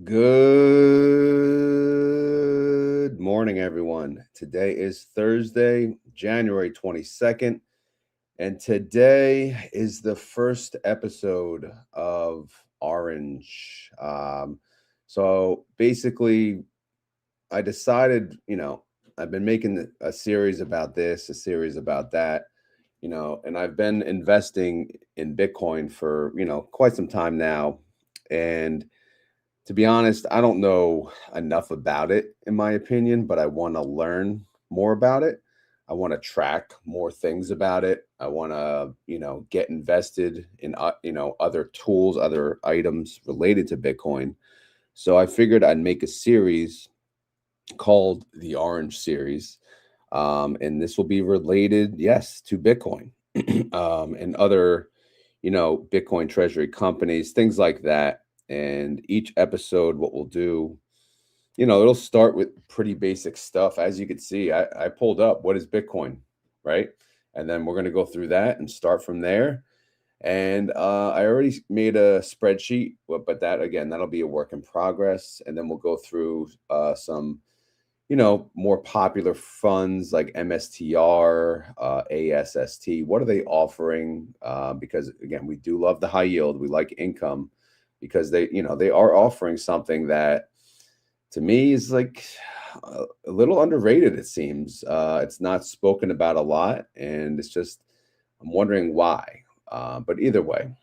Good morning, everyone. Today is Thursday, January 22nd, and today is the first episode of Orange. So basically, I decided, I've been making a series about this, a series about that, and I've been investing in Bitcoin for, quite some time now. And to be honest, I don't know enough about it, in my opinion, but I want to learn more about it. I want to track more things about it. I want to, get invested in, other tools, other items related to Bitcoin. So I figured I'd make a series called the Orange Series. And this will be related, yes, to Bitcoin and other, Bitcoin Treasury companies, things like that. And each episode, what we'll do, it'll start with pretty basic stuff. As you can see, I pulled up what is Bitcoin, right? And then we're going to go through that and start from there. And I already made a spreadsheet, but that again, that'll be a work in progress. And then we'll go through some, more popular funds like MSTR, ASST. What are they offering? Because again, we do love the high yield. We like income because they are offering something that to me is like a little underrated. It seems it's not spoken about a lot, and it's just I'm wondering why. But either way,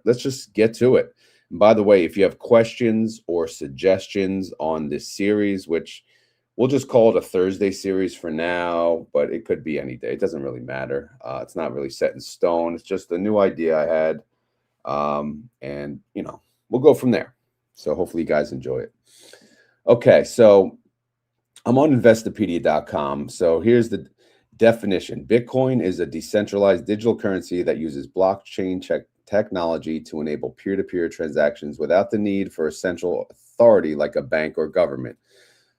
let's just get to it. And by the way, if you have questions or suggestions on this series, which we'll just call it a Thursday series for now, but it could be any day. It doesn't really matter. It's not really set in stone. It's just a new idea I had. And, we'll go from there. So hopefully you guys enjoy it. Okay, so I'm on investopedia.com. So here's the definition. Bitcoin is a decentralized digital currency that uses blockchain technology to enable peer-to-peer transactions without the need for a central authority like a bank or government.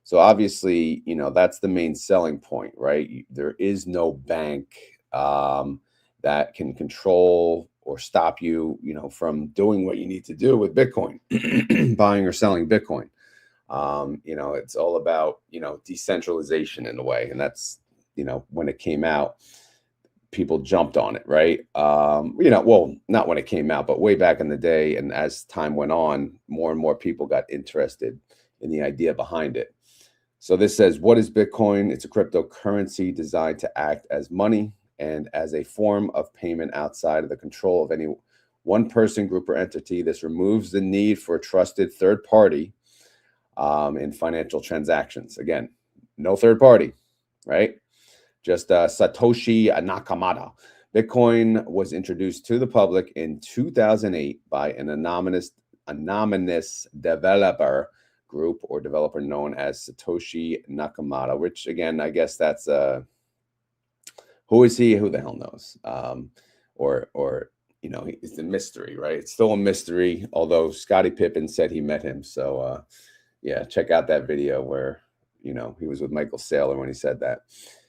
So obviously, that's the main selling point, right? There is no bank that can control or stop you, from doing what you need to do with Bitcoin, buying or selling Bitcoin. It's all about, decentralization in a way. And that's, when it came out, people jumped on it, right? Well, not when it came out, but way back in the day. And as time went on, more and more people got interested in the idea behind it. So this says, what is Bitcoin? It's a cryptocurrency designed to act as money and as a form of payment outside of the control of any one person, group, or entity. This removes the need for a trusted third party in financial transactions. Again, no third party, right? Just Satoshi Nakamoto. Bitcoin was introduced to the public in 2008 by an anonymous developer group or developer known as Satoshi Nakamoto, which again, I guess that's who is he? Who the hell knows? Or it's a mystery, right? It's still a mystery, although Scottie Pippen said he met him. So yeah, check out that video where he was with Michael Saylor when he said that.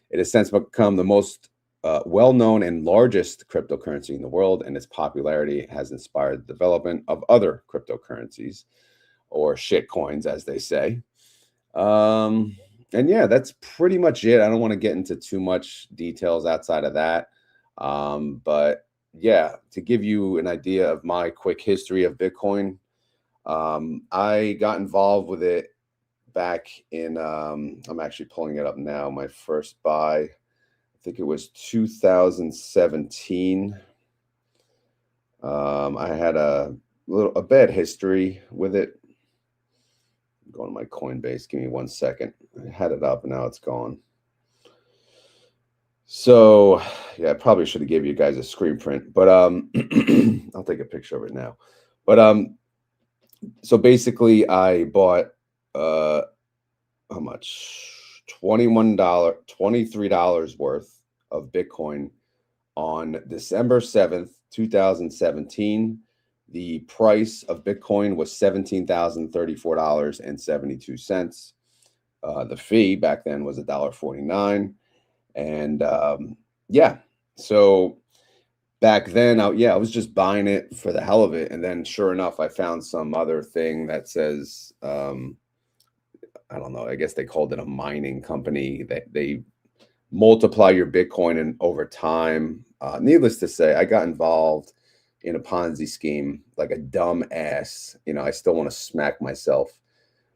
It has since become the most well-known and largest cryptocurrency in the world, and its popularity has inspired the development of other cryptocurrencies, or shit coins, as they say. And yeah, that's pretty much it. I don't want to get into too much details outside of that. But yeah, to give you an idea of my quick history of Bitcoin, I got involved with it back in, I'm actually pulling it up now. My first buy, I think it was 2017. I had a bad history with it. Going to my Coinbase. Give me 1 second. I had it up and now it's gone. So yeah, I probably should have gave you guys a screen print, but I'll take a picture of it now. But so basically I bought how much? $23 worth of Bitcoin on December 7th, 2017. The price of Bitcoin was $17,034.72. The fee back then was $1.49. And yeah, so back then, I was just buying it for the hell of it, and then sure enough, I found some other thing that says, I don't know, I guess they called it a mining company, that they multiply your Bitcoin and over time. Needless to say, I got involved in a Ponzi scheme like a dumb ass. I still want to smack myself,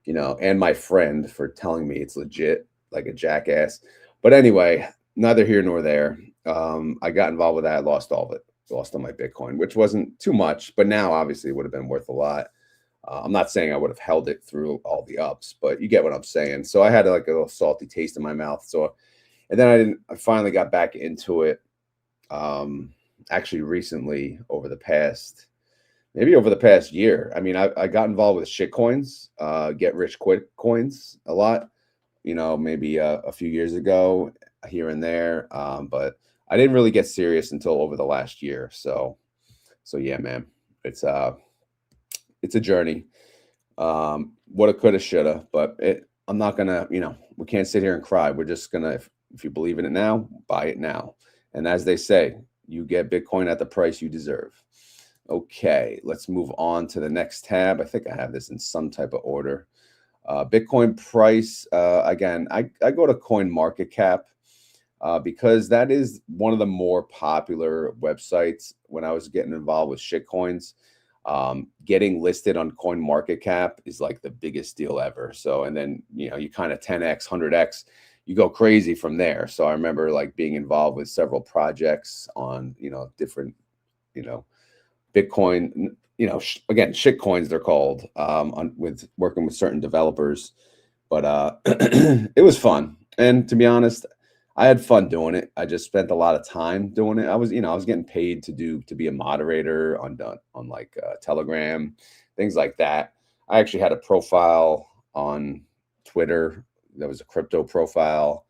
and my friend for telling me it's legit, like a jackass. But anyway, neither here nor there. I got involved with that, lost all of it, lost all my Bitcoin, which wasn't too much, but now obviously it would have been worth a lot. I'm not saying I would have held it through all the ups, but you get what I'm saying. So I had like a little salty taste in my mouth. So, and then I finally got back into it. Actually recently maybe over the past year. I mean, I got involved with shit coins, get rich quick coins a lot, maybe a few years ago here and there. But I didn't really get serious until over the last year. So yeah, man, it's a journey. Woulda, coulda, shoulda, but I'm not gonna, we can't sit here and cry. We're just gonna, if you believe in it now, buy it now. And as they say, you get Bitcoin at the price you deserve. Okay, let's move on to the next tab. I think I have this in some type of order. Bitcoin price. Again, I go to CoinMarketCap because that is one of the more popular websites when I was getting involved with shitcoins. Getting listed on CoinMarketCap is like the biggest deal ever. So, and then, you kind of 10x, 100x, you go crazy from there. So I remember like being involved with several projects on, different, Bitcoin, again, shit coins they're called, with working with certain developers. But it was fun. And to be honest, I had fun doing it. I just spent a lot of time doing it. I was getting paid to be a moderator on like Telegram, things like that. I actually had a profile on Twitter that was a crypto profile.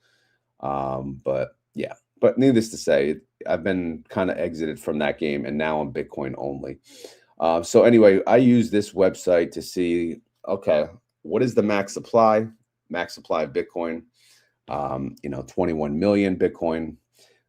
But yeah, but needless to say, I've been kind of exited from that game, and now I'm Bitcoin only. So anyway, I use this website to see, okay, what is the max supply? Max supply of Bitcoin, 21 million Bitcoin.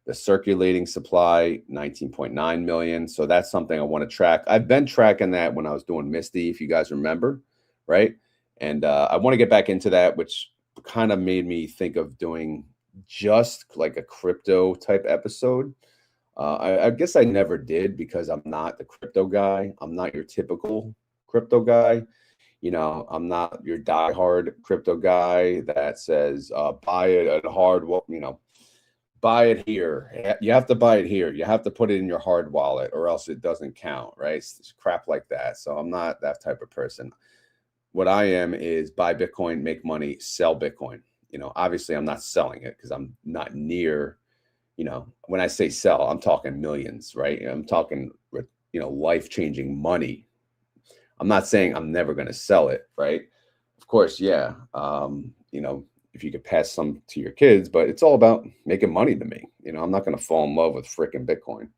The circulating supply, 19.9 million. So that's something I want to track. I've been tracking that when I was doing Misty, if you guys remember, right? And I want to get back into that, which kind of made me think of doing just like a crypto type episode. I guess I never did because I'm not the crypto guy. I'm not your typical crypto guy. I'm not your diehard crypto guy that says buy it at hard, buy it here. You have to buy it here. You have to put it in your hard wallet or else it doesn't count, right? It's crap like that. So I'm not that type of person. What I am is buy Bitcoin, make money, sell Bitcoin. Obviously I'm not selling it because I'm not near, when I say sell, I'm talking millions, right? I'm talking, life-changing money. I'm not saying I'm never going to sell it, right? Of course, yeah. If you could pass some to your kids, but it's all about making money to me. I'm not going to fall in love with freaking Bitcoin.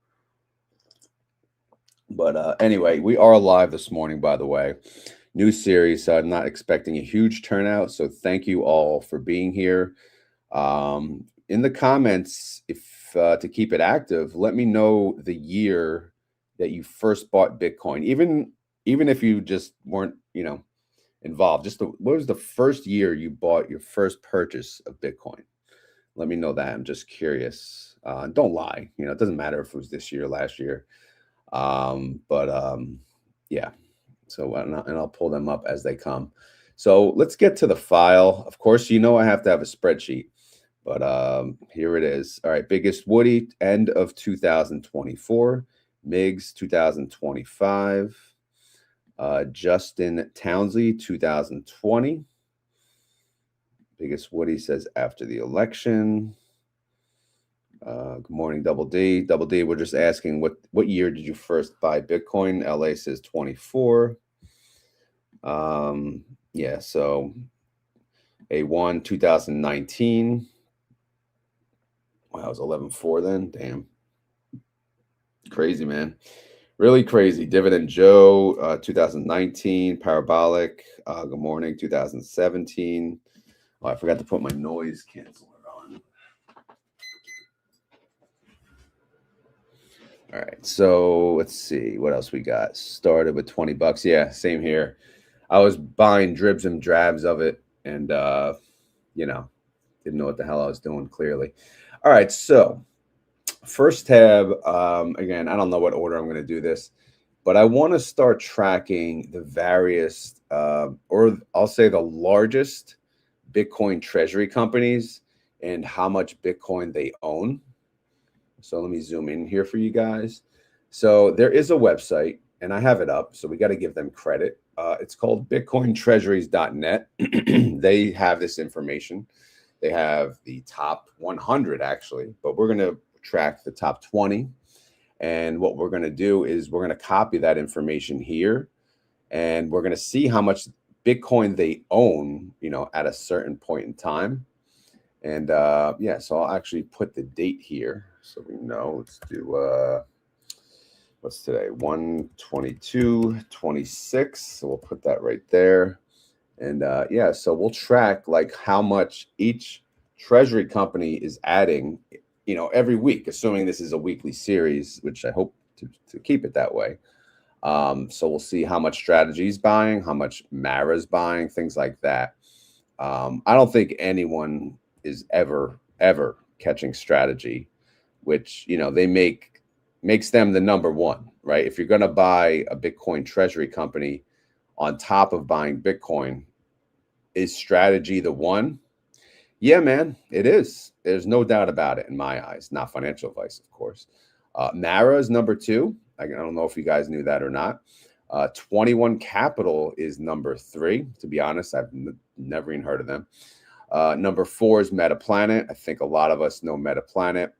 But anyway, we are live this morning, by the way. New series. I'm not expecting a huge turnout, so thank you all for being here. In the comments, if to keep it active, let me know the year that you first bought Bitcoin. Even if you just weren't, involved, what was the first year you bought your first purchase of Bitcoin? Let me know that. I'm just curious. Don't lie. It doesn't matter if it was this year or last year. But yeah. So and I'll pull them up as they come. So let's get to the file. Of course, I have to have a spreadsheet. But here it is. All right, biggest Woody, end of 2024. Migs, 2025. Justin Townsley, 2020. Biggest Woody says after the election. Good morning, Double D. Double D, we're just asking what year did you first buy Bitcoin? LA says 24. Yeah, so A1, 2019. Wow, it was 11.4 then. Damn. Crazy, man. Really crazy. Dividend Joe, 2019. Parabolic, good morning, 2017. Oh, I forgot to put my noise canceler on. All right, so let's see what else we got. Started with 20 bucks. Yeah, same here. I was buying dribs and drabs of it, and you know, didn't know what the hell I was doing clearly. All right, so first tab, again, I don't know what order I'm going to do this, but I want to start tracking the various, or I'll say the largest Bitcoin treasury companies and how much Bitcoin they own. So let me zoom in here for you guys. So there is a website, and I have it up, so we got to give them credit. It's called bitcointreasuries.net. They have this information. They have the top 100 actually, but we're going to track the top 20. And what we're going to do is we're going to copy that information here, and we're going to see how much Bitcoin they own, at a certain point in time. And yeah, so I'll actually put the date here so we know. Let's do what's today? 1/22/26. So we'll put that right there. And yeah, so we'll track like how much each treasury company is adding, every week, assuming this is a weekly series, which I hope to keep it that way. So we'll see how much strategy is buying, how much Mara's buying, things like that. I don't think anyone is ever catching strategy, which they makes them the number one, right? If you're going to buy a Bitcoin treasury company on top of buying Bitcoin, is strategy the one? Yeah, man, it is. There's no doubt about it in my eyes. Not financial advice, of course. Mara is number two. I don't know if you guys knew that or not. 21 Capital is number three. To be honest, I've never even heard of them. Number four is MetaPlanet. I think a lot of us know MetaPlanet.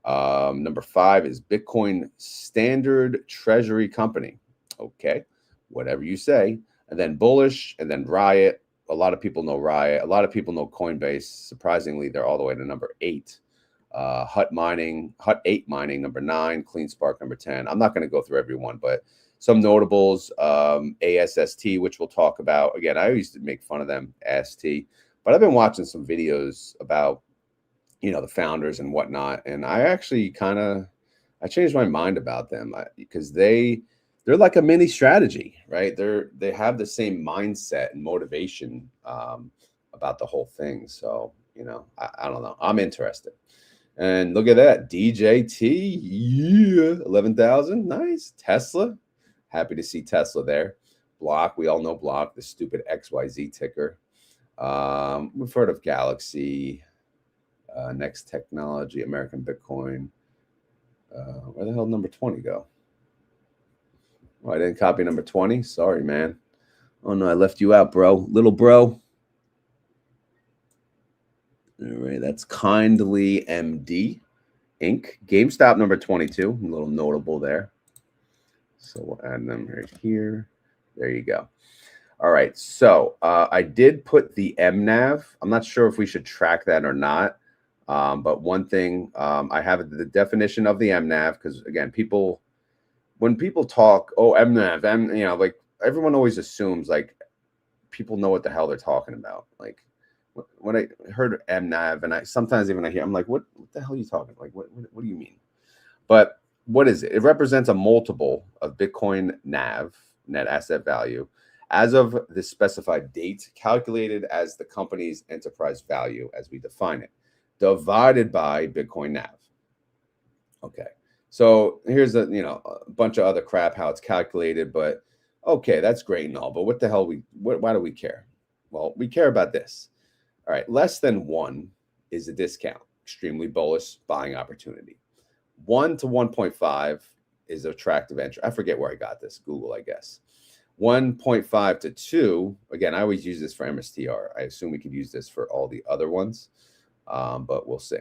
Number five is Bitcoin Standard Treasury Company. Okay, whatever you say. And then Bullish, and then Riot. A lot of people know Riot. A lot of people know Coinbase. Surprisingly, they're all the way to number 8. Hut 8 Mining, number 9. CleanSpark, number 10. I'm not going to go through every one, but some notables, ASST, which we'll talk about. Again, I used to make fun of them, AST, but I've been watching some videos about, the founders and whatnot, and I actually I changed my mind about them because they're like a mini strategy, right? They have the same mindset and motivation about the whole thing. So, I don't know. I'm interested. And look at that, DJT, yeah, 11,000, nice. Tesla, happy to see Tesla there. Block, we all know Block, the stupid XYZ ticker. We've heard of Galaxy, Next Technology, American Bitcoin. Where the hell did number 20 go? Oh, I didn't copy number 20. Sorry, man. Oh no, I left you out, bro. Little bro. All right, that's Kindly MD Inc. GameStop number 22. A little notable there. So we'll add them right here. There you go. All right. So I did put the MNAV. I'm not sure if we should track that or not. But one thing, I have the definition of the MNAV because, again, when people talk, oh, MNAV, like everyone always assumes like people know what the hell they're talking about. Like when I heard MNAV, and I sometimes even I hear, I'm like, what the hell are you talking? Like, what do you mean? But what is it? It represents a multiple of Bitcoin NAV, net asset value, as of the specified date, calculated as the company's enterprise value as we define it, divided by Bitcoin NAV. Okay. So here's a bunch of other crap how it's calculated, but okay, that's great and all. But what the hell why do we care? Well, we care about this. All right, less than 1 is a discount, extremely bullish buying opportunity. 1 to 1.5 is attractive entry. I forget where I got this, Google, I guess. 1.5 to 2, again, I always use this for MSTR. I assume we could use this for all the other ones, but we'll see.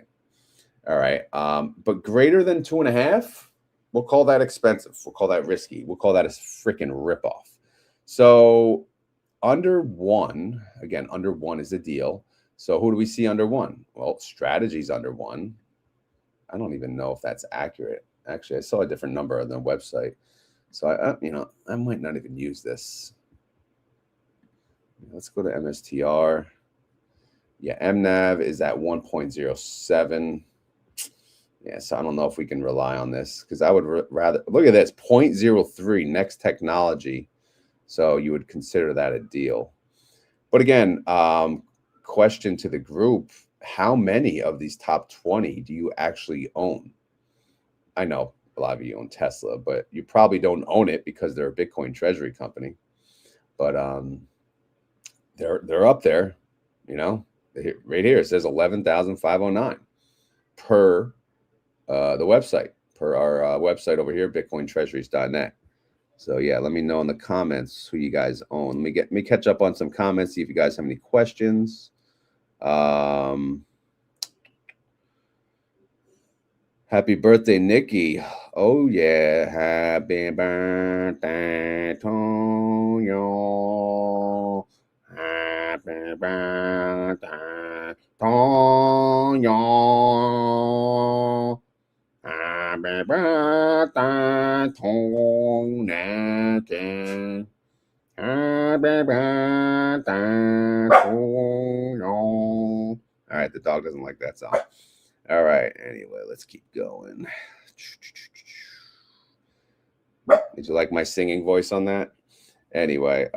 All right. But greater than 2.5, we'll call that expensive. We'll call that risky. We'll call that a freaking ripoff. So under 1, again, under 1 is a deal. So who do we see under 1? Well, Strategy's under 1. I don't even know if that's accurate. Actually, I saw a different number on the website. So I might not even use this. Let's go to MSTR. Yeah, MNAV is at 1.07. Yeah, so I don't know if we can rely on this because I would rather look at this 0.03 next technology. So you would consider that a deal. But again, question to the group, how many of these top 20 do you actually own? I know a lot of you own Tesla, but you probably don't own it because they're a Bitcoin Treasury company. But they're up there, you know. Right here it says 11,509 per the website, per our website over here, bitcointreasuries.net. So yeah, let me know in the comments who you guys own. Let me catch up on some comments, see if you guys have any questions. Happy birthday, Nikki. Oh yeah, happy birthday to you. Happy birthday to you. Happy birthday to Nikki. Happy birthday to you. All right, the dog doesn't like that song. All right, anyway, let's keep going. Did you like my singing voice on that? Anyway,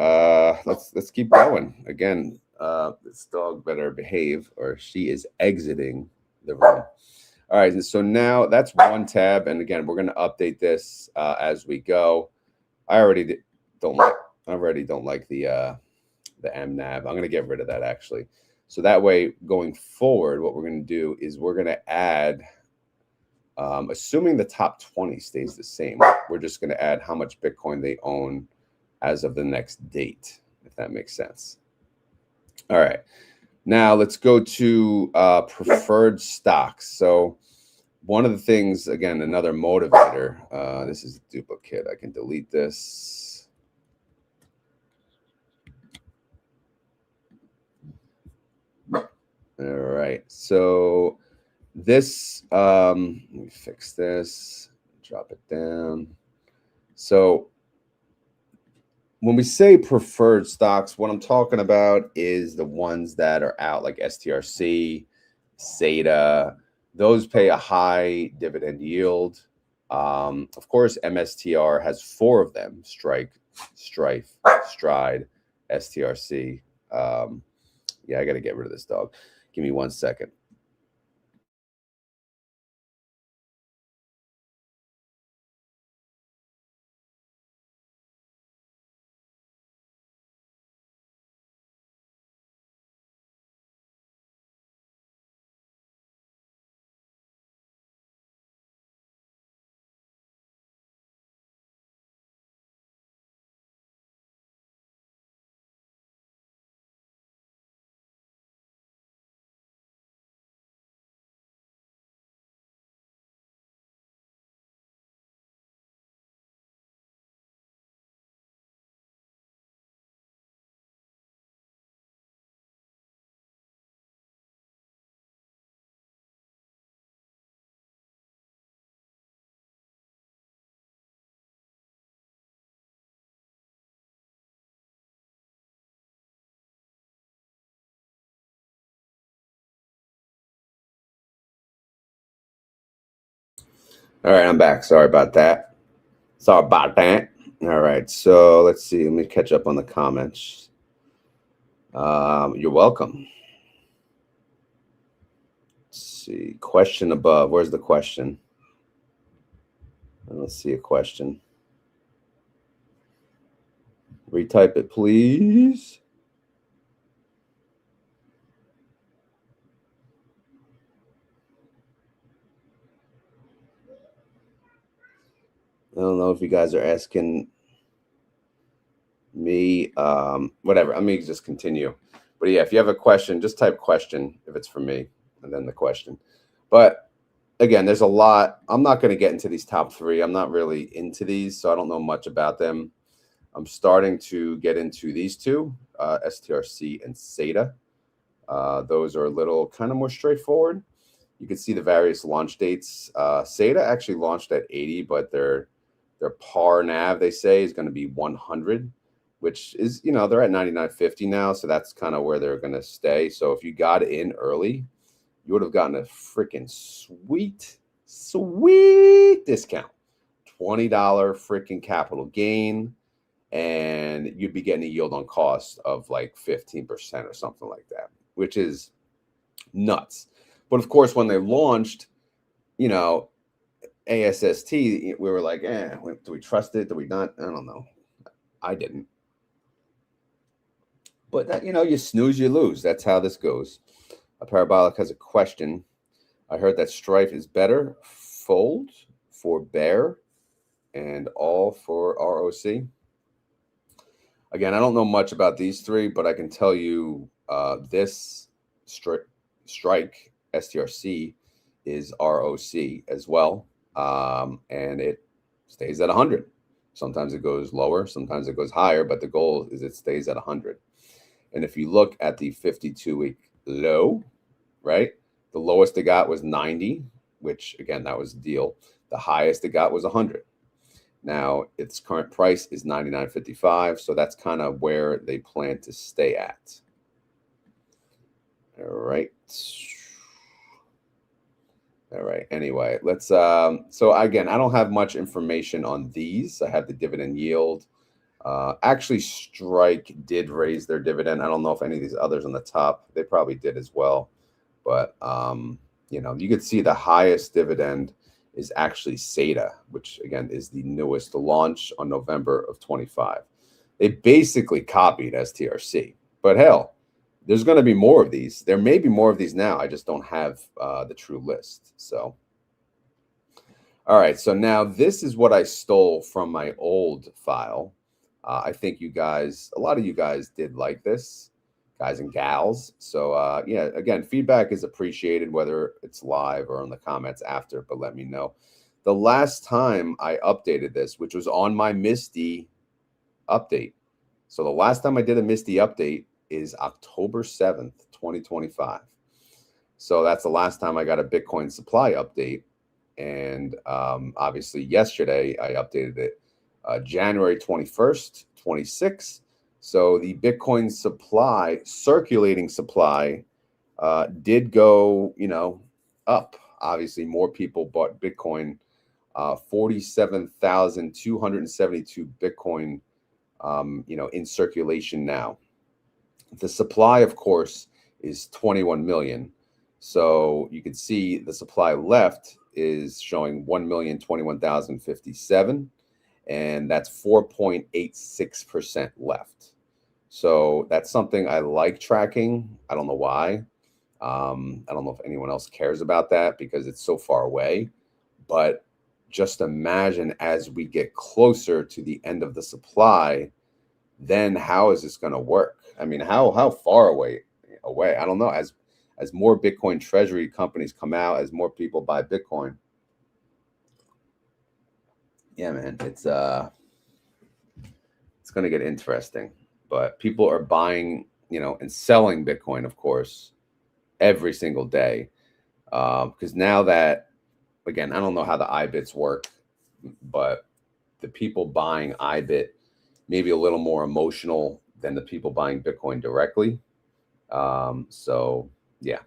let's keep going. Again, this dog better behave or she is exiting the room. All right, and so now that's one tab, and again, we're going to update this as we go. I already don't like the MNAV. I'm going to get rid of that actually. So that way, going forward, what we're going to do is we're going to add, assuming the top 20 stays the same, we're just going to add how much Bitcoin they own as of the next date, if that makes sense. All right. Now let's go to preferred stocks. So one of the things, again, another motivator, this is a duplicate. I can delete this. All right. So this, let me fix this, drop it down. So when we say preferred stocks, what I'm talking about is the ones that are out, like STRC, SATA. Those pay a high dividend yield. Of course, MSTR has 4 of them: Strife, Stride, STRC. Yeah, I got to get rid of this dog. Give me 1 second. All right, I'm back. Sorry about that. All right, so let's see. Let me catch up on the comments. You're welcome. Let's see. Question above. Where's the question? Let's see a question. Retype it, please. I don't know if you guys are asking me. Whatever. Let me just continue. But yeah, if you have a question, just type question if it's for me, and then the question. But again, there's a lot. I'm not going to get into these top 3. I'm not really into these, so I don't know much about them. I'm starting to get into these 2, STRC and SATA. Those are a little kind of more straightforward. You can see the various launch dates. SATA actually launched at 80, but their par nav, they say, is going to be 100, which is, you know, they're at 99.50 now, so that's kind of where they're going to stay. So if you got in early, you would have gotten a freaking sweet Sweet discount. $20 freaking capital gain. And you'd be getting a yield on cost of like 15% or something like that, which is nuts. But of course, when they launched, you know, ASST, we were like, do we trust it? Do we not? I don't know. I didn't. But that, you snooze, you lose. That's how this goes. A Parabolic has a question. I heard that Strive is better. Fold for bear and all for ROC. Again, I don't know much about these three, but I can tell you this strike STRC is ROC as well. And it stays at 100. Sometimes it goes lower, sometimes it goes higher, but the goal is it stays at 100. And if you look at the 52-week low, right, the lowest it got was 90, which again, that was a deal. The highest it got was 100. Now, its current price is $99.55, so that's kind of where they plan to stay at. All right. All right. Anyway, let's so again, I don't have much information on these. I have the dividend yield. Actually, Strike did raise their dividend. I don't know if any of these others on the top, they probably did as well. But you could see the highest dividend is actually SATA, which again is the newest to launch on November of 25. They basically copied STRC, but hell, there's going to be more of these. There may be more of these now. I just don't have the true list. So, all right. So now this is what I stole from my old file. I think a lot of you guys did like this, guys and gals. So yeah, again, feedback is appreciated, whether it's live or in the comments after, but let me know. The last time I updated this, which was on my Misty update. So the last time I did a Misty update is October 7th, 2025. So that's the last time I got a Bitcoin supply update. And obviously yesterday I updated it January 21st, 26. So the Bitcoin supply, circulating supply, did go, up. Obviously, more people bought Bitcoin. 47,272 Bitcoin, in circulation now. The supply, of course, is 21 million. So you can see the supply left is showing 1,021,057. And that's 4.86% left. So that's something I like tracking. I don't know why. I don't know if anyone else cares about that because it's so far away. But just imagine as we get closer to the end of the supply, then how is this going to work? I mean, how far away? I don't know. As more Bitcoin Treasury companies come out, as more people buy Bitcoin. Yeah, man, it's going to get interesting. But people are buying, and selling Bitcoin, of course, every single day. Because now that, again, I don't know how the IBITs work, but the people buying IBIT maybe a little more emotional than the people buying Bitcoin directly. So yeah.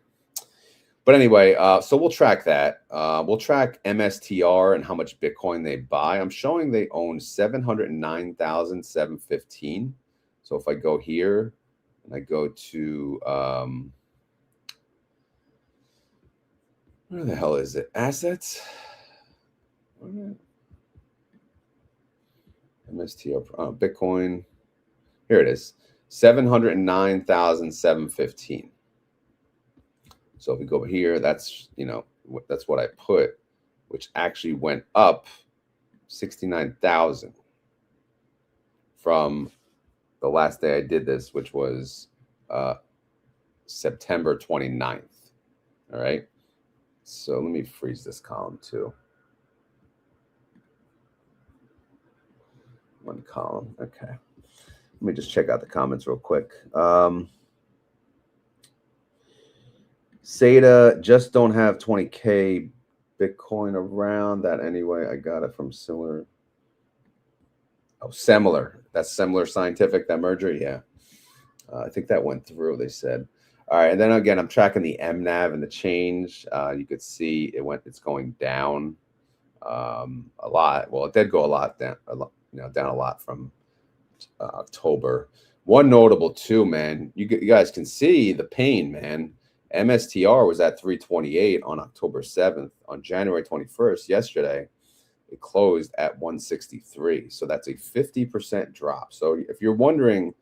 But anyway, so we'll track that. We'll track MSTR and how much Bitcoin they buy. I'm showing they own 709,715. So if I go here and I go to, where the hell is it? Assets? MSTR, Bitcoin. Here it is, 709,715. So if we go over here, that's, that's what I put, which actually went up 69,000 from the last day I did this, which was September 29th. All right. So let me freeze this column too. One column. Okay. Let me just check out the comments real quick. SATA just don't have 20K Bitcoin around that anyway. I got it from Similar. Oh, Similar. That's Similar Scientific, that merger. Yeah. I think that went through, they said. All right, and then again, I'm tracking the MNAV and the change. You could see it's going down a lot. Well, it did go a lot down, down a lot from October. One notable too, man. You guys can see the pain, man. MSTR was at 328 on October 7th. On January 21st, yesterday, it closed at 163. So that's a 50% drop. So if you're wondering,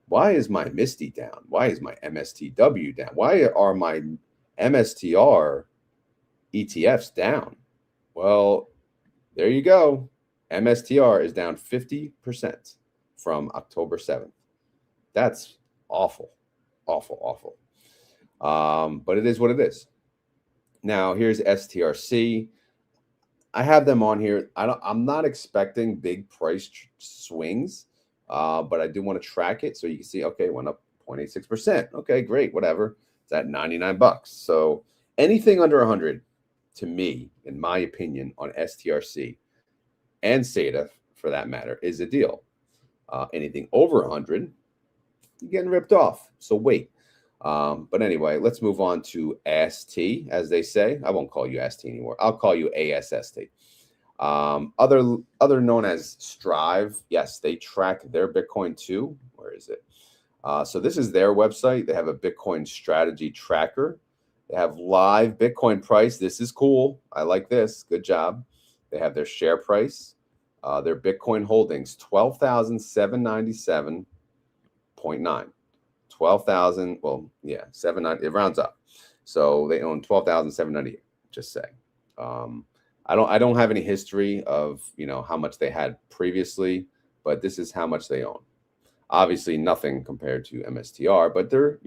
why is my MISTI down? Why is my MSTW down? Why are my MSTR ETFs down? Well, there you go. MSTR is down 50% from October 7th. That's awful, awful, awful. But it is what it is. Now, here's STRC. I have them on here. I'm not expecting big price swings, but I do want to track it so you can see, okay, it went up 0.86%. Okay, great, whatever. It's at 99 bucks. So anything under 100, to me, in my opinion, on STRC and SATA, for that matter, is a deal. Anything over 100, you're getting ripped off. So wait. But anyway, let's move on to AST, as they say. I won't call you AST anymore. I'll call you ASST. Other known as Strive. Yes, they track their Bitcoin too. Where is it? So this is their website. They have a Bitcoin strategy tracker. They have live Bitcoin price. This is cool. I like this. Good job. They have their share price. Their Bitcoin holdings, 12,797.9. 12,000. Well, yeah, 790. It rounds up. So they own 12,798. Just say. I don't have any history of how much they had previously, but this is how much they own. Obviously, nothing compared to MSTR, but they're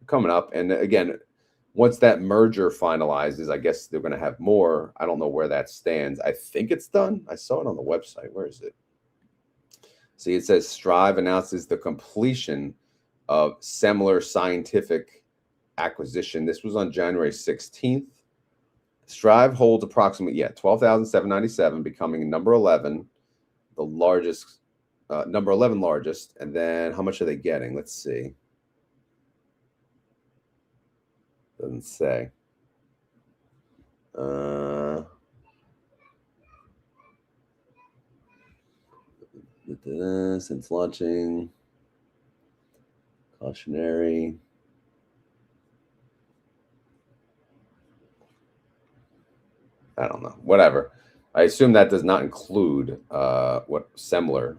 coming up. And again, once that merger finalizes, I guess they're going to have more. I don't know where that stands. I think it's done. I saw it on the website. Where is it? See, it says Strive announces the completion of Semler Scientific acquisition. This was on January 16th. Strive holds approximately 12,797, becoming number 11, the largest, number 11 largest. And then how much are they getting? Let's see. Doesn't say. Since launching, cautionary. I don't know. Whatever. I assume that does not include what Semler,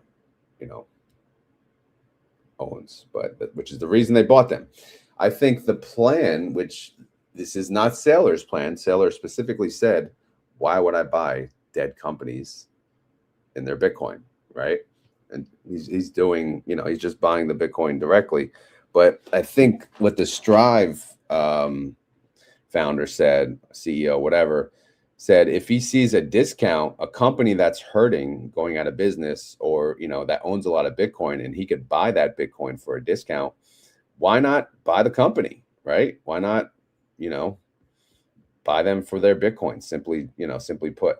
owns, but which is the reason they bought them. I think the plan, which this is not Saylor's plan. Saylor specifically said, "Why would I buy dead companies in their Bitcoin?" Right? And he's doing, he's just buying the Bitcoin directly. But I think what the Strive founder said, CEO, whatever, said if he sees a discount, a company that's hurting, going out of business, or that owns a lot of Bitcoin, and he could buy that Bitcoin for a discount, why not buy the company, right? Why not, buy them for their Bitcoin? Simply put.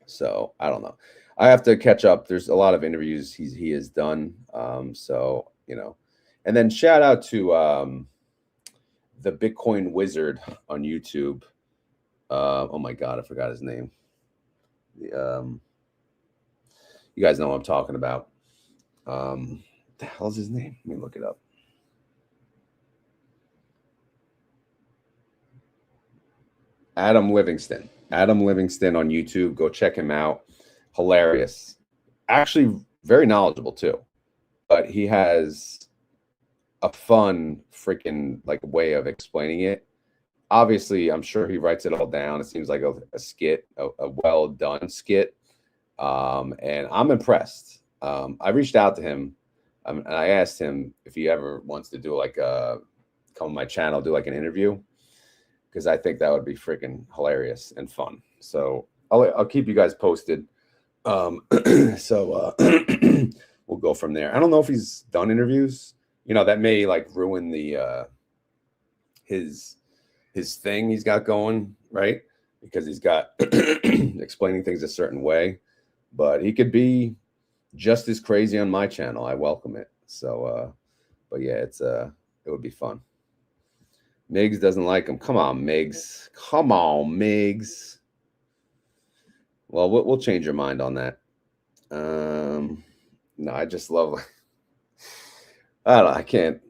So I don't know. I have to catch up. There's a lot of interviews he has done. So and then shout out to the Bitcoin Wizard on YouTube. Oh my God, I forgot his name. You guys know what I'm talking about. What the hell's his name? Let me look it up. Adam Livingston on YouTube. Go check him out. Hilarious. Actually, very knowledgeable too. But he has a fun freaking way of explaining it. Obviously, I'm sure he writes it all down. It seems like a skit, a well done skit. And I'm impressed. I reached out to him and I asked him if he ever wants to do come on my channel, do an interview, because I think that would be freaking hilarious and fun. So I'll keep you guys posted. So we'll go from there. I don't know if he's done interviews. That may ruin the his thing he's got going, right? Because he's got explaining things a certain way, but he could be just as crazy on my channel. I welcome it. So, but yeah, it would be fun. Migs doesn't like him. Come on, Migs. Come on, Migs. Well, we'll change your mind on that. No, I just love. I don't know. I can't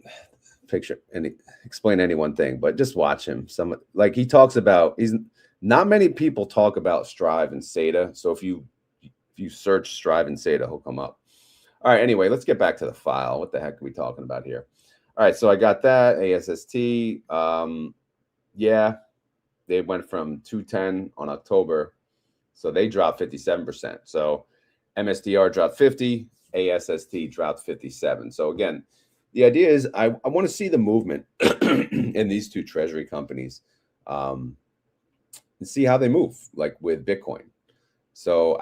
explain any one thing, but just watch him. Like he talks about. He's not many people talk about Strive and SATA. So if you search Strive and SATA, he'll come up. All right. Anyway, let's get back to the file. What the heck are we talking about here? All right. So I got that ASST. Yeah, they went from 210 on October. So they dropped 57%. So MSTR dropped 50, ASST dropped 57. So again, the idea is I want to see the movement in these two treasury companies and see how they move, like with Bitcoin. So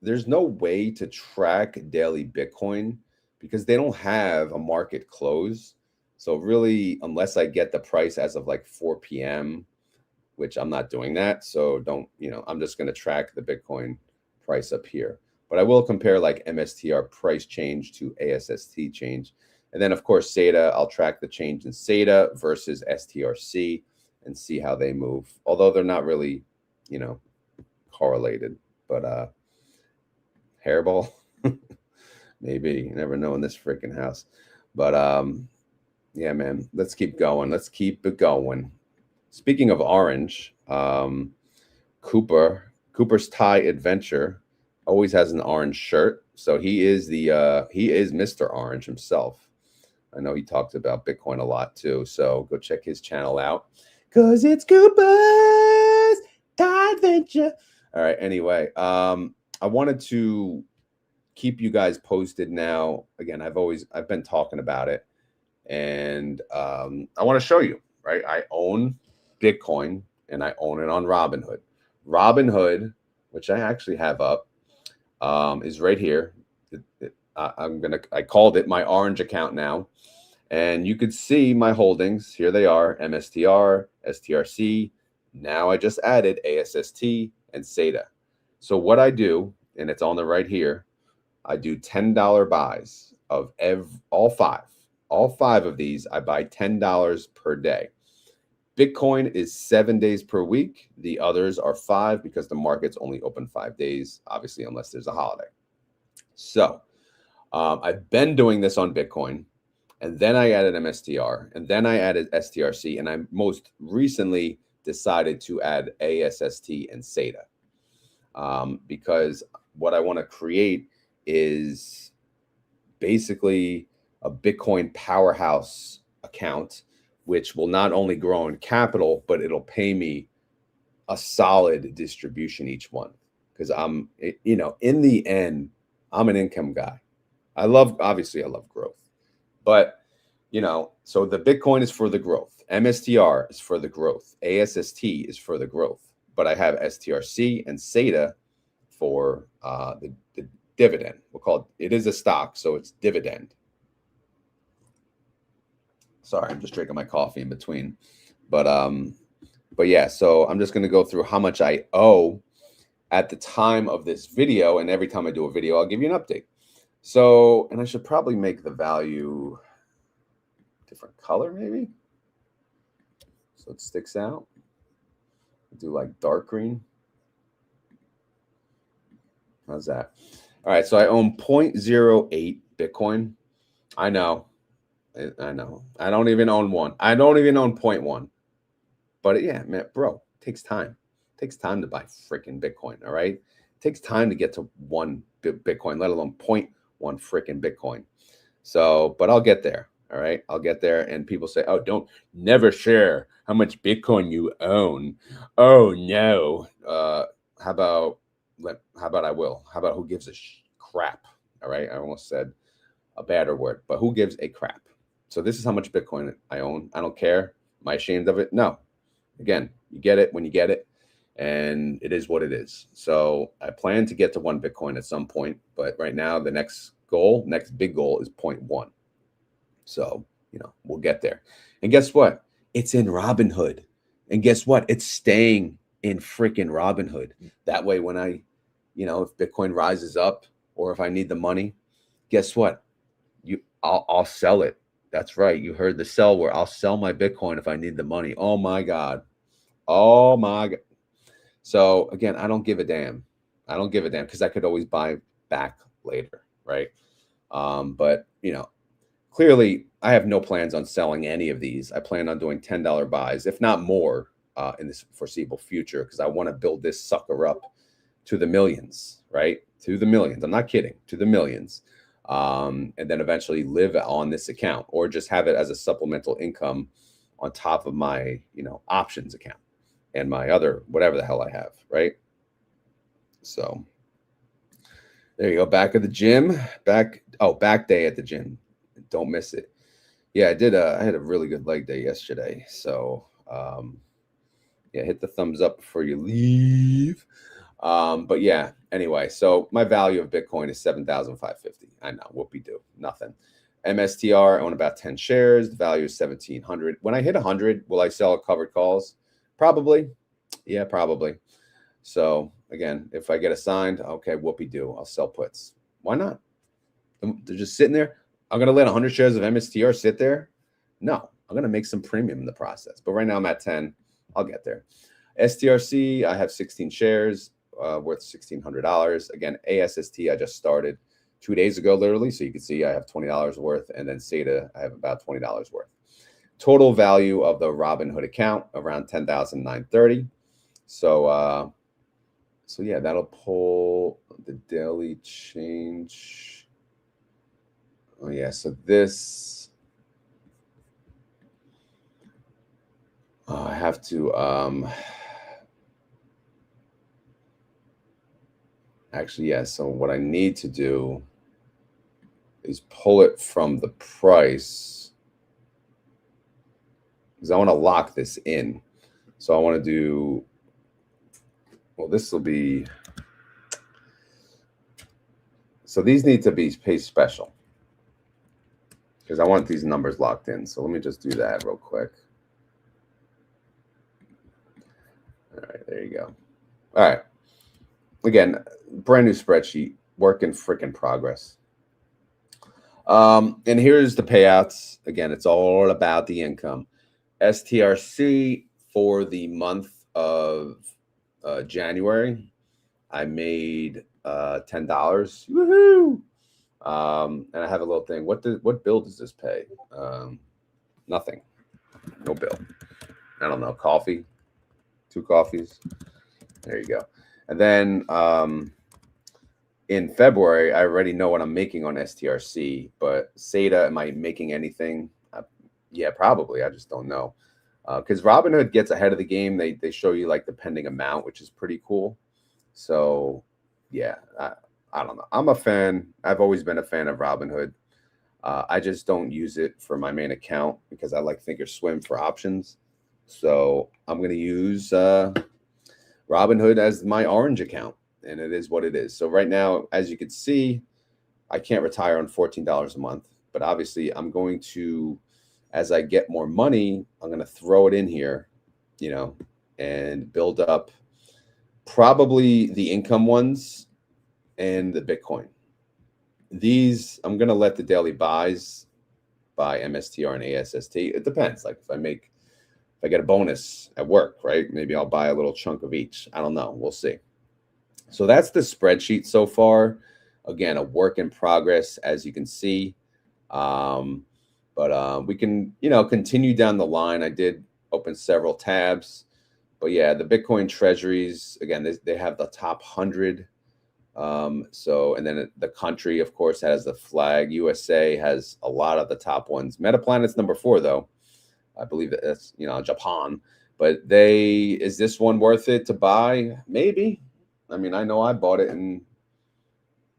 there's no way to track daily Bitcoin because they don't have a market close. So really, unless I get the price as of like 4 p.m., which I'm not doing that. So I'm just going to track the Bitcoin price up here. But I will compare like MSTR price change to ASST change. And then, of course, SATA, I'll track the change in SATA versus STRC and see how they move. Although they're not really, correlated. But hairball, maybe. You never know in this freaking house. But yeah, man, let's keep going. Let's keep it going. Speaking of orange, Cooper's Thai Adventure always has an orange shirt. So he is Mr. Orange himself. I know he talks about Bitcoin a lot too. So go check his channel out. Cause it's Cooper's Thai Adventure. All right. Anyway, I wanted to keep you guys posted now. Again, I've been talking about it. And I want to show you, right? I own Bitcoin and I own it on Robinhood. Robinhood, which I actually have up, is right here. I called it my orange account now. And you could see my holdings. Here they are, MSTR, STRC. Now I just added ASST and SATA. So what I do, and it's on the right here, I do $10 buys of all five. All five of these, I buy $10 per day. Bitcoin is 7 days per week. The others are 5 because the market's only open 5 days, obviously, unless there's a holiday. So I've been doing this on Bitcoin, and then I added MSTR, and then I added STRC, and I most recently decided to add ASST and SATA because what I want to create is basically a Bitcoin powerhouse account, which will not only grow in capital, but it'll pay me a solid distribution each month. Because in the end, I'm an income guy. Obviously I love growth, but so the Bitcoin is for the growth. MSTR is for the growth. ASST is for the growth, but I have STRC and SATA for the dividend. We'll call it is a stock, so it's dividend. Sorry, I'm just drinking my coffee in between. But yeah, so I'm just going to go through how much I owe at the time of this video. And every time I do a video, I'll give you an update. So, and I should probably make the value different color, maybe. So it sticks out. I'll do like dark green. How's that? All right, so I own 0.08 Bitcoin. I know. I don't even own one. I don't even own 0.1. But yeah, man, bro, it takes time. It takes time to buy freaking Bitcoin, all right? It takes time to get to 1 Bitcoin, let alone 0.1 freaking Bitcoin. So, but I'll get there, all right? I'll get there. And people say, oh, never share how much Bitcoin you own. Oh, no. How about I will? How about who gives a crap, all right? I almost said a badder word, but who gives a crap? So this is how much Bitcoin I own. I don't care. Am I ashamed of it? No. Again, you get it when you get it, and it is what it is. So I plan to get to 1 Bitcoin at some point, but right now the next big goal is 0.1. So, we'll get there. And guess what? It's in Robinhood. And guess what? It's staying in freaking Robinhood. That way when I, if Bitcoin rises up or if I need the money, guess what? I'll sell it That's right. You heard the sell where I'll sell my Bitcoin if I need the money. Oh my God. Oh my God. So again, I don't give a damn. I don't give a damn because I could always buy back later, right? But clearly I have no plans on selling any of these. I plan on doing $10 buys, if not more, in this foreseeable future, because I want to build this sucker up to the millions, right? To the millions. I'm not kidding. To the millions. And then eventually live on this account or just have it as a supplemental income on top of my, options account and my other, whatever the hell I have, right? So there you go. Back at the gym. Back day at the gym. Don't miss it. Yeah, I had a really good leg day yesterday. So yeah, hit the thumbs up before you leave. But yeah, anyway, so my value of Bitcoin is 7,550. I know, whoopie do, nothing. MSTR, I own about 10 shares. The value is 1,700. When I hit 100, will I sell covered calls? Probably. Yeah, probably. So again, if I get assigned, okay, whoopie do, I'll sell puts. Why not? They're just sitting there. I'm going to let 100 shares of MSTR sit there? No, I'm going to make some premium in the process. But right now I'm at 10. I'll get there. STRC, I have 16 shares worth $1,600. Again, ASST, I just started 2 days ago, literally. So you can see I have $20 worth. And then SATA, I have about $20 worth. Total value of the Robinhood account, around $10,930. So yeah, that'll pull the daily change. Oh yeah, so this I have to actually, yeah, so what I need to do is pull it from the price because I want to lock this in. So I want to do, well, this will be, so these need to be paid special because I want these numbers locked in. So let me just do that real quick. All right, there you go. All right. Again, brand new spreadsheet, work in freaking progress. And here's the payouts. Again, it's all about the income. STRC for the month of January, I made $10. Woohoo! And I have a little thing. What bill does this pay? Nothing. No bill. I don't know. Coffee. 2 coffees. There you go. And then in February, I already know what I'm making on STRC, but SATA, am I making anything? Yeah, probably. I just don't know. Because Robinhood gets ahead of the game. They show you like the pending amount, which is pretty cool. So yeah, I don't know. I'm a fan. I've always been a fan of Robinhood. I just don't use it for my main account because I like Thinkorswim for options. So I'm going to use Robinhood as my orange account, and it is what it is. So right now, as you can see, I can't retire on $14 a month, but obviously I'm going to, as I get more money, I'm going to throw it in here, and build up probably the income ones and the Bitcoin. These, I'm going to let the daily buys by MSTR and ASST. It depends. Like if I get a bonus at work, right? Maybe I'll buy a little chunk of each. I don't know. We'll see. So that's the spreadsheet so far. Again, a work in progress, as you can see. But we can, continue down the line. I did open several tabs. But yeah, the Bitcoin treasuries, again, they have the top 100. So, and then the country, of course, has the flag. USA has a lot of the top ones. Metaplanet's number 4, though. I believe that's, Japan. But is this one worth it to buy? Maybe. I mean, I know I bought it in,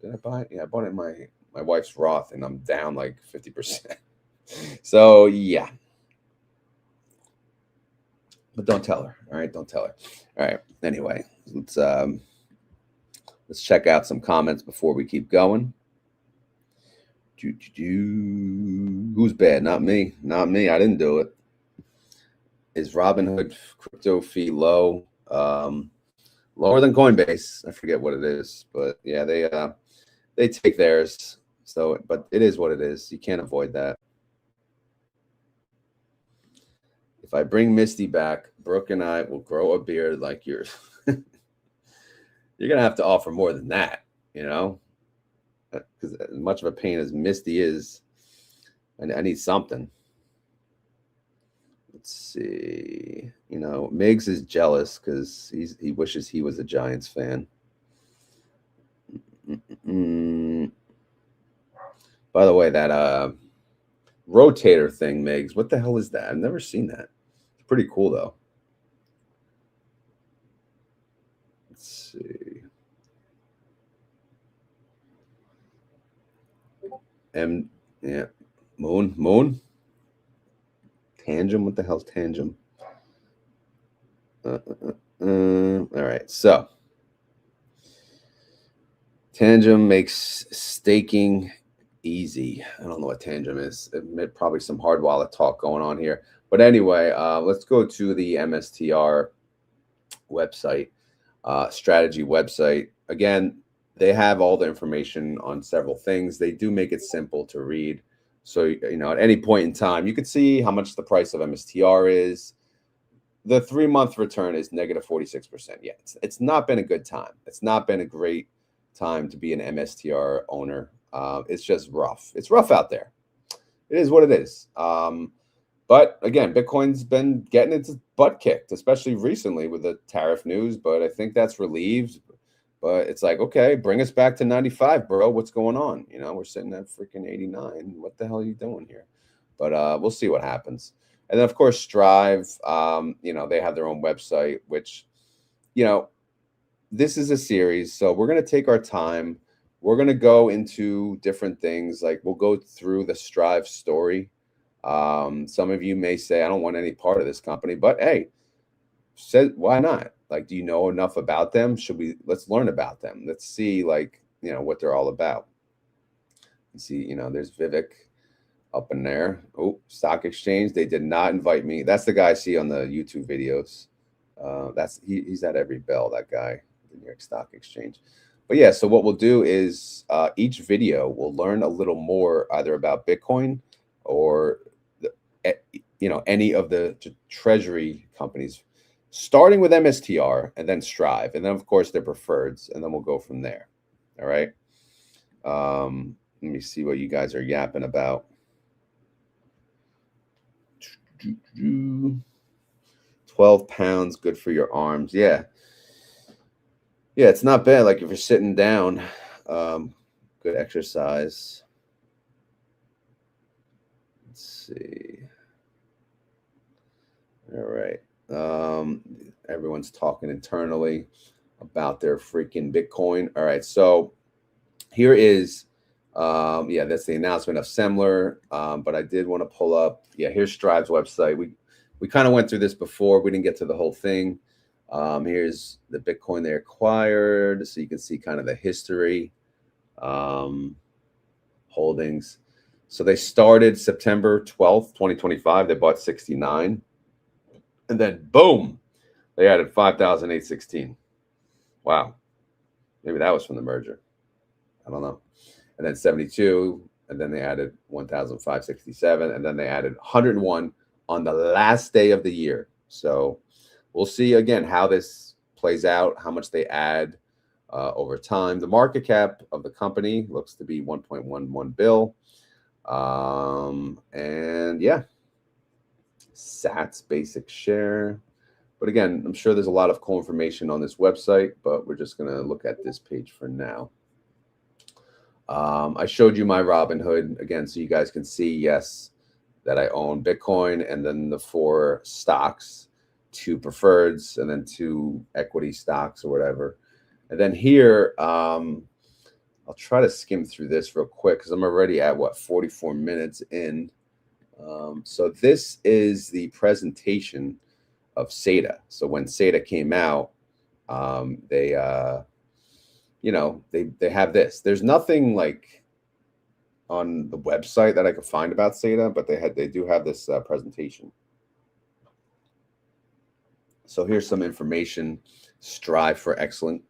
did I buy it? Yeah, I bought it in my wife's Roth, and I'm down like 50%. So, yeah. But don't tell her, all right? Don't tell her. All right, anyway, let's check out some comments before we keep going. Who's bad? Not me. Not me. I didn't do it. Is Robinhood crypto fee low? Lower than Coinbase. I forget what it is, but yeah, they take theirs. So, but it is what it is. You can't avoid that. If I bring Misty back, Brooke and I will grow a beard like yours. You're going to have to offer more than that, you know? Because as much of a pain as Misty is, I need something. Let's see. You know, Miggs is jealous because he wishes he was a Giants fan. By the way, that rotator thing, Miggs, what the hell is that? I've never seen that. It's pretty cool, though. Let's see. Yeah, Moon. Tangent. What the hell's Tangent? All right, so Tangent makes staking easy. I don't know what Tangent is. Probably some hard wallet talk going on here. But anyway, let's go to the MSTR website, strategy website. Again, they have all the information on several things. They do make it simple to read. So, you know, at any point in time, you could see how much the price of MSTR is. The 3-month return is negative 46%. Yeah, it's not been a good time. It's not been a great time to be an MSTR owner. It's just rough. It's rough out there. It is what it is. But again, Bitcoin's been getting its butt kicked, especially recently with the tariff news. But I think that's relieved. But it's like, okay, bring us back to 95, bro. What's going on? You know, we're sitting at freaking 89. What the hell are you doing here? But we'll see what happens. And then, of course, Strive, you know, they have their own website, which, you know, this is a series. So we're going to take our time. We're going to go into different things. Like we'll go through the Strive story. Some of you may say, I don't want any part of this company, but hey, why not? Like, do you know enough about them? Let's learn about them. Let's see, like, you know, what they're all about. You see, you know, there's Vivek up in there. Oh, stock exchange. They did not invite me. That's the guy I see on the YouTube videos. He's at every bell, that guy, the New York Stock Exchange. But yeah, so what we'll do is each video we'll learn a little more either about Bitcoin or you know, any of the Treasury companies, starting with MSTR and then Strive, and then of course their preferreds, and then we'll go from there. All right. Let me see what you guys are yapping about. 12 pounds, good for your arms. Yeah. Yeah, it's not bad. Like if you're sitting down, good exercise. Let's see. All right. Everyone's talking internally about their freaking Bitcoin. All right. So here is, yeah, that's the announcement of Semler. But I did want to pull up. Yeah, here's Strive's website. We kind of went through this before. We didn't get to the whole thing. Here's the Bitcoin they acquired. So you can see kind of the history, holdings. So they started September 12th, 2025. They bought 69. And then boom, they added 5,816. Wow. Maybe that was from the merger. I don't know. And then 72. And then they added 1,567. And then they added 101 on the last day of the year. So we'll see again how this plays out, how much they add over time. The market cap of the company looks to be 1.11 bill. And yeah, Sats basic share. But again, I'm sure there's a lot of cool information on this website, but we're just going to look at this page for now. I showed you my Robinhood again, so you guys can see, yes, that I own Bitcoin and then the 4 stocks, 2 preferreds, and then 2 equity stocks or whatever. And then here, I'll try to skim through this real quick because I'm already at, what, 44 minutes in. So this is the presentation of SATA. So when SATA came out, they, you know, they have this. There's nothing like on the website that I could find about SATA, but they do have this presentation. So here's some information. Strive for excellent.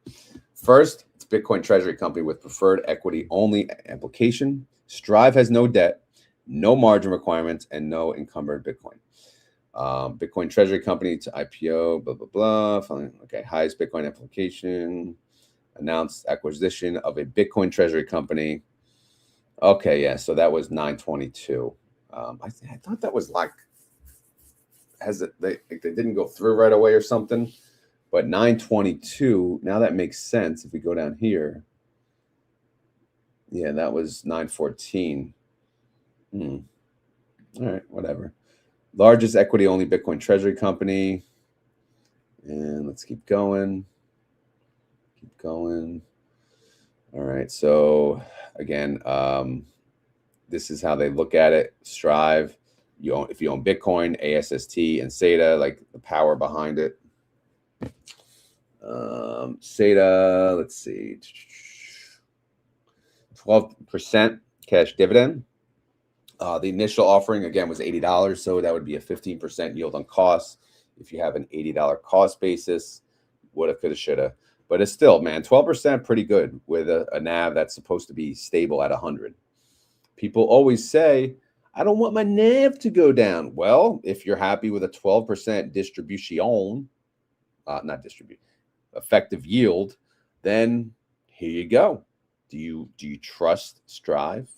First, it's Bitcoin Treasury company with preferred equity only application. Strive has no debt, no margin requirements, and no encumbered Bitcoin. Bitcoin Treasury company to IPO, blah, blah, blah. Okay, highest Bitcoin application, announced acquisition of a Bitcoin Treasury company. Okay, yeah, so that was 922. I thought that was like, they didn't go through right away or something, but 922, now that makes sense if we go down here. Yeah, that was 914. All right, whatever. Largest equity only Bitcoin Treasury company. And let's keep going. Keep going. All right. So again, this is how they look at it. Strive. If you own Bitcoin, ASST, and SATA, like the power behind it. SATA, let's see, 12% cash dividend. The initial offering, again, was $80, so that would be a 15% yield on cost. If you have an $80 cost basis, woulda, coulda, shoulda. But it's still, man, 12% pretty good with a NAV that's supposed to be stable at 100. People always say, I don't want my NAV to go down. Well, if you're happy with a 12% distribution, effective yield, then here you go. Do you trust Strive?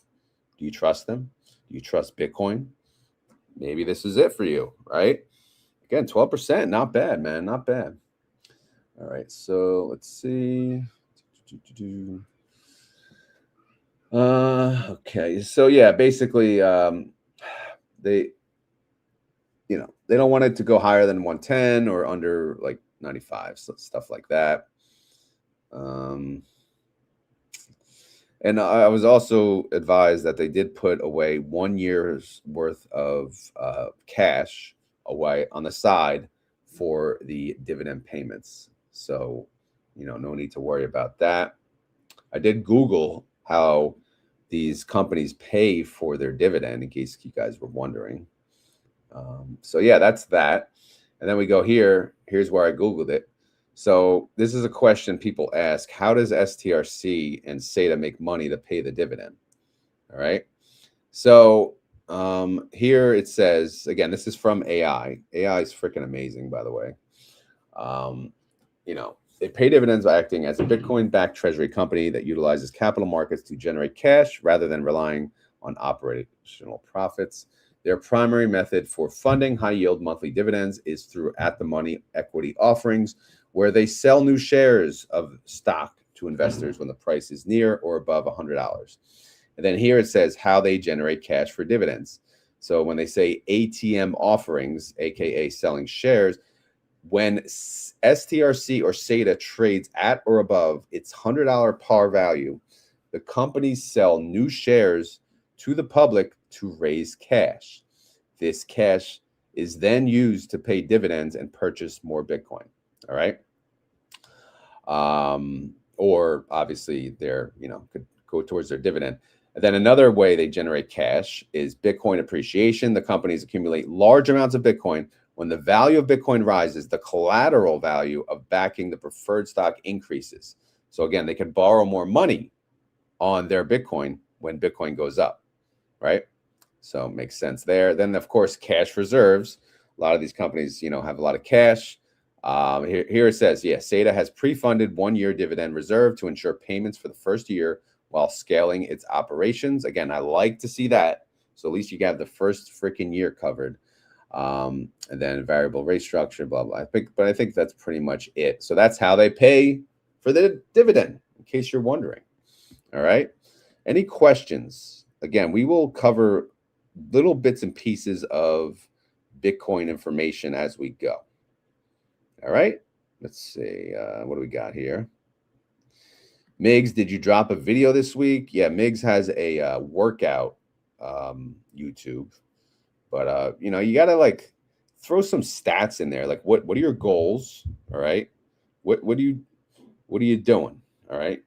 Do you trust them? Do you trust Bitcoin? Maybe this is it for you, right? Again, 12%, not bad, man, not bad. All right, so let's see. Okay, so yeah, basically, they don't want it to go higher than 110 or under like 95, so stuff like that. And I was also advised that they did put away 1 year's worth of cash away on the side for the dividend payments. So, no need to worry about that. I did Google how these companies pay for their dividend, in case you guys were wondering. So yeah, that's that. And then we go here. Here's where I Googled it. So this is a question people ask. How does STRC and SATA make money to pay the dividend? All right. So here it says, again, this is from AI. AI is freaking amazing, by the way. They pay dividends by acting as a Bitcoin-backed treasury company that utilizes capital markets to generate cash rather than relying on operational profits. Their primary method for funding high-yield monthly dividends is through at-the-money equity offerings, where they sell new shares of stock to investors when the price is near or above $100. And then here it says how they generate cash for dividends. So when they say ATM offerings, aka selling shares, when STRC or SATA trades at or above its $100 par value, the companies sell new shares to the public to raise cash. This cash is then used to pay dividends and purchase more Bitcoin. All right. Or obviously they're, could go towards their dividend. And then another way they generate cash is Bitcoin appreciation. The companies accumulate large amounts of Bitcoin. When the value of Bitcoin rises, the collateral value of backing the preferred stock increases. So again, they can borrow more money on their Bitcoin when Bitcoin goes up, right? So it makes sense there. Then, of course, cash reserves. A lot of these companies, have a lot of cash. Here it says, SATA has pre-funded 1 year dividend reserve to ensure payments for the first year while scaling its operations. Again, I like to see that. So at least you got the first freaking year covered. And then variable rate structure, blah, blah. I think that's pretty much it. So that's how they pay for the dividend, in case you're wondering. All right. Any questions? Again, we will cover little bits and pieces of Bitcoin information as we go. All right. Let's see. What do we got here? Migs, did you drop a video this week? Yeah, Migs has a workout YouTube. But you gotta throw some stats in there. Like what are your goals? All right. What are you doing? All right.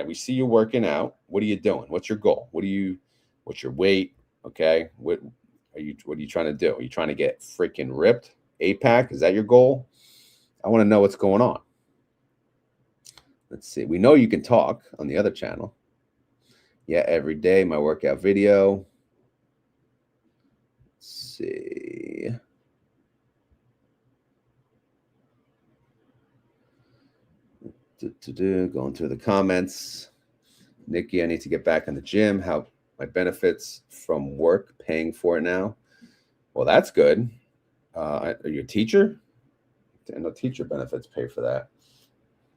We see you working out. What are you doing? What's your goal? What's your weight? Okay. What are you trying to do? Are you trying to get freaking ripped? 8-pack? Is that your goal? I want to know what's going on. Let's see. We know you can talk on the other channel. Yeah, every day, my workout video. Let's see. Going through the comments. Nikki, I need to get back in the gym. How my benefits from work paying for it now? Well, that's good. Are you a teacher? And no teacher benefits pay for that.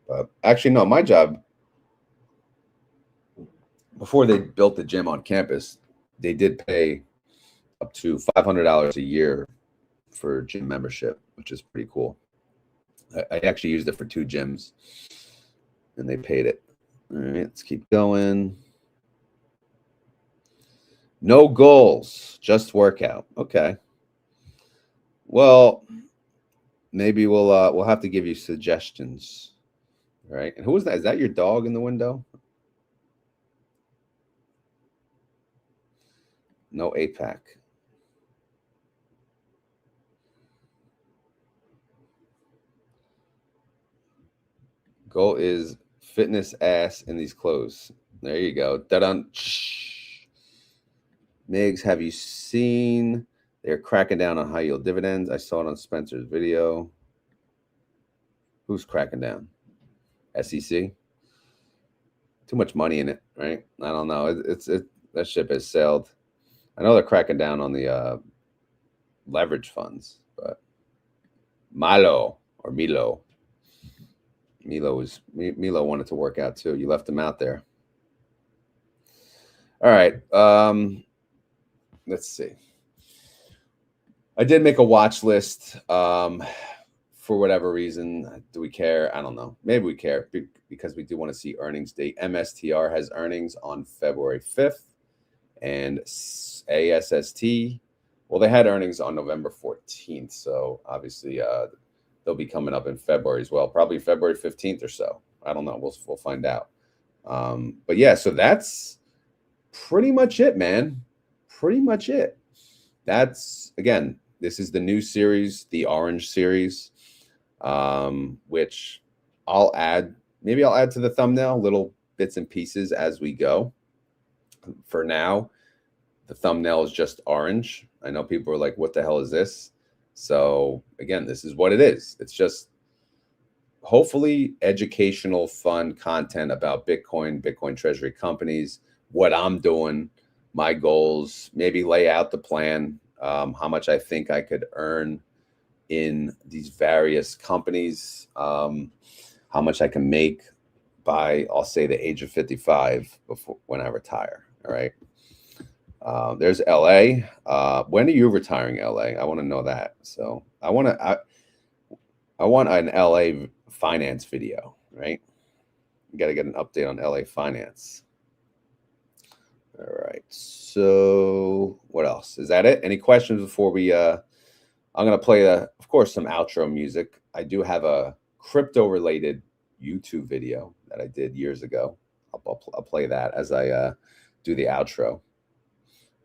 But actually, no, my job, before they built the gym on campus, they did pay up to $500 a year for gym membership, which is pretty cool. I actually used it for 2 gyms, and they paid it. All right, let's keep going. No goals, just workout. Okay. Well, maybe we'll have to give you suggestions. All right. And who is that? Is that your dog in the window? No APAC. Goal is fitness ass in these clothes. There you go. Da-dun. Migs, have you seen they're cracking down on high yield dividends? I saw it on Spencer's video. Who's cracking down? SEC? Too much money in it, right? I don't know. That ship has sailed. I know they're cracking down on the leverage funds, but Milo wanted to work out too. You left him out there. All right. Let's see. I did make a watch list for whatever reason. Do we care? I don't know. Maybe we care because we do want to see earnings date. MSTR has earnings on February 5th, and ASST, well, they had earnings on November 14th. So obviously they'll be coming up in February as well, probably February 15th or so. I don't know. We'll find out. But yeah, so that's pretty much it, man. Pretty much it. That's, again, this is the new series, the Orange series, which I'll add to the thumbnail, little bits and pieces as we go. For now, the thumbnail is just orange. I know people are like, what the hell is this? So again, this is what it is. It's just hopefully educational, fun content about Bitcoin Treasury companies, what I'm doing, my goals, maybe lay out the plan, how much I think I could earn in these various companies, how much I can make by, I'll say, the age of 55 when I retire. All right. There's LA. When are you retiring, LA? I want to know that. So I want an LA finance video, right? You got to get an update on LA finance. All right. So what else? Is that it? Any questions before we I'm going to play of course, some outro music. I do have a crypto related YouTube video that I did years ago. I'll play that as I do the outro.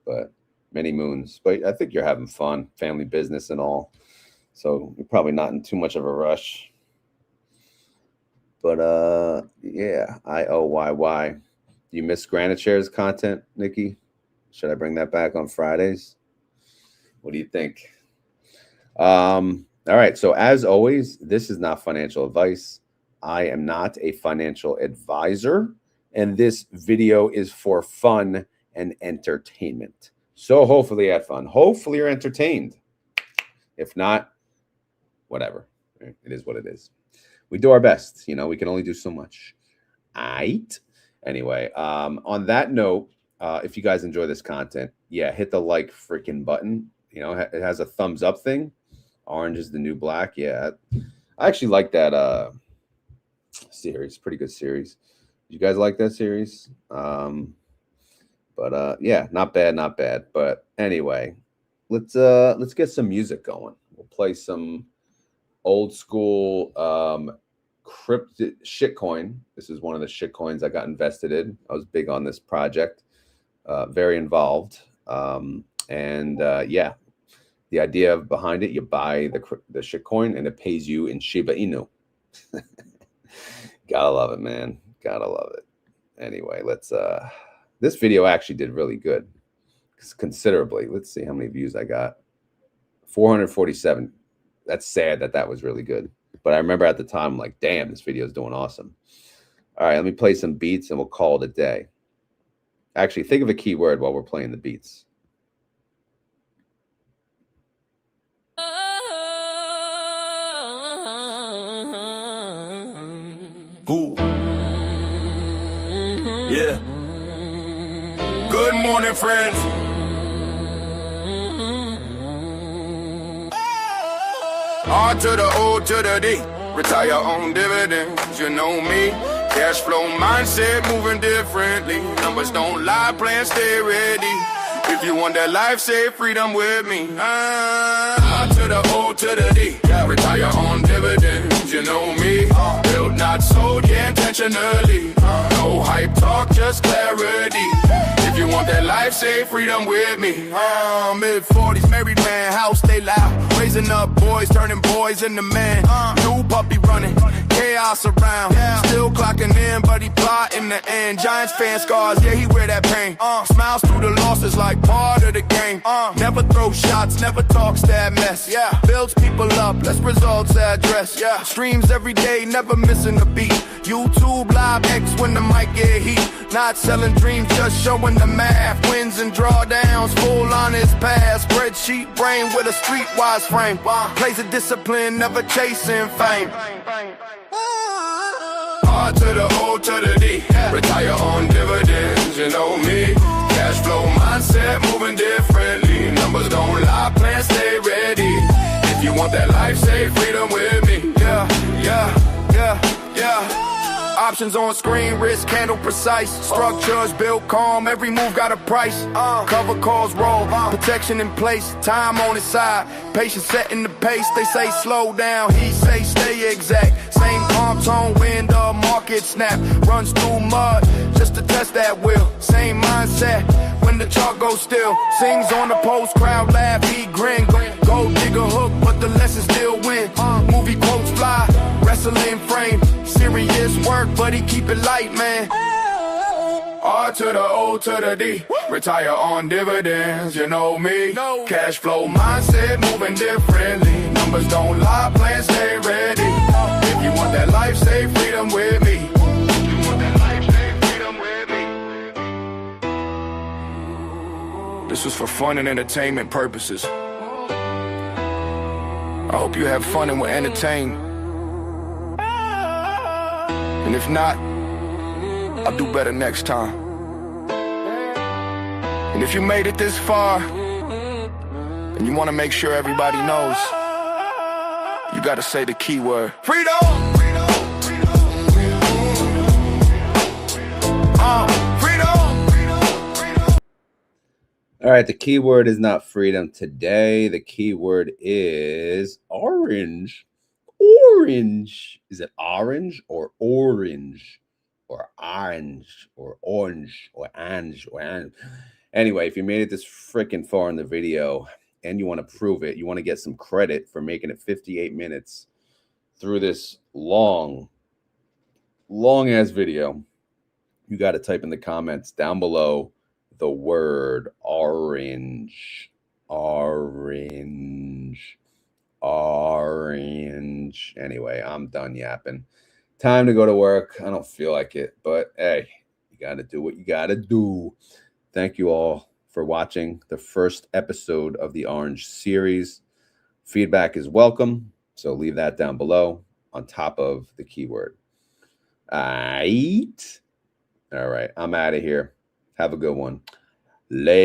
But many moons. But I think you're having fun, family business and all. So you're probably not in too much of a rush. But yeah, IOYY. Do you miss Granite Shares content, Nikki? Should I bring that back on Fridays? What do you think? All right. So as always, this is not financial advice. I am not a financial advisor, and this video is for fun and entertainment. So hopefully you had fun. Hopefully you're entertained. If not, whatever. It is what it is. We do our best. You know, we can only do so much. Aight. Anyway, on that note, if you guys enjoy this content, yeah, hit the like freaking button. You know, it has a thumbs up thing. Orange is the new black. Yeah, I actually like that series. Pretty good series. You guys like that series? But yeah, not bad. But anyway, let's get some music going. We'll play some old school crypto shitcoin. This is one of the shitcoins I got invested in. I was big on this project, very involved. Yeah, the idea behind it, you buy the shitcoin and it pays you in Shiba Inu. Gotta love it, man. Gotta love it. Anyway, let's this video actually did really good, considerably. Let's see how many views I got. 447. That's sad that was really good. But I remember at the time, I'm like, damn, this video is doing awesome. All right, let me play some beats and we'll call it a day. Actually, think of a keyword while we're playing the beats. Ooh. Yeah. Good morning, friends. R to the O to the D. Retire on dividends, you know me. Cash flow mindset moving differently. Numbers don't lie, plans stay ready. If you want that life, say freedom with me. R to the O to the D. Retire on dividends, you know me. Built, not sold, yeah, intentionally. No hype talk, just clarity. If you want that life, say freedom with me. Mid-40s, married man, house stay loud. Raising up boys, turning boys into men. New puppy running, chaos around. Still clocking in, but he plotting the end. Giants fan scars, yeah, he wear that pain. Smiles through the losses like part of the game. Never throw shots, never talks that mess. Yeah, builds people up, less results address. Yeah, streams every day, never missing a beat. YouTube live X when the mic get heat. Not selling dreams, just showing the math. Wins and drawdowns, full on his path. Spreadsheet brain with a streetwise frame. Plays of discipline, never chasing fame. R to the O to the D. Retire on dividends, you know me. Cash flow mindset moving differently. Numbers don't lie, plans stay ready. If you want that life, say freedom with me. Yeah, yeah, yeah, yeah. Options on screen, risk handle precise. Structures built calm, every move got a price. Cover calls roll, protection in place. Time on his side, patience setting the pace. They say slow down, he say stay exact. Same calm tone when the market snap. Runs through mud, just to test that will. Same mindset when the chart goes still. Sings on the post, crowd laugh, he grin. Go dig a hook, but the lesson still win. Movie quotes fly, wrestling frame. Serious work, but he keep it light, man. R to the O to the D. Retire on dividends, you know me. Cash flow mindset moving differently. Numbers don't lie, plans stay ready. If you want that life, say freedom with me. If you want that life, say freedom with me. This was for fun and entertainment purposes. I hope you have fun and will entertain. And if not, I'll do better next time. And if you made it this far, and you want to make sure everybody knows, you got to say the keyword. Freedom! All right, the keyword is not freedom today. The keyword is orange. Orange. Is it orange or orange? Or orange or orange or orange or orange? Anyway, if you made it this freaking far in the video and you want to prove it, you want to get some credit for making it 58 minutes through this long ass video, you got to type in the comments down below the word orange. Orange. Orange. Anyway, I'm done yapping. Time to go to work. I don't feel like it, but hey, you got to do what you got to do. Thank you all for watching the first episode of the Orange series. Feedback is welcome, so leave that down below on top of the keyword. All right, I'm out of here. Have a good one. Later.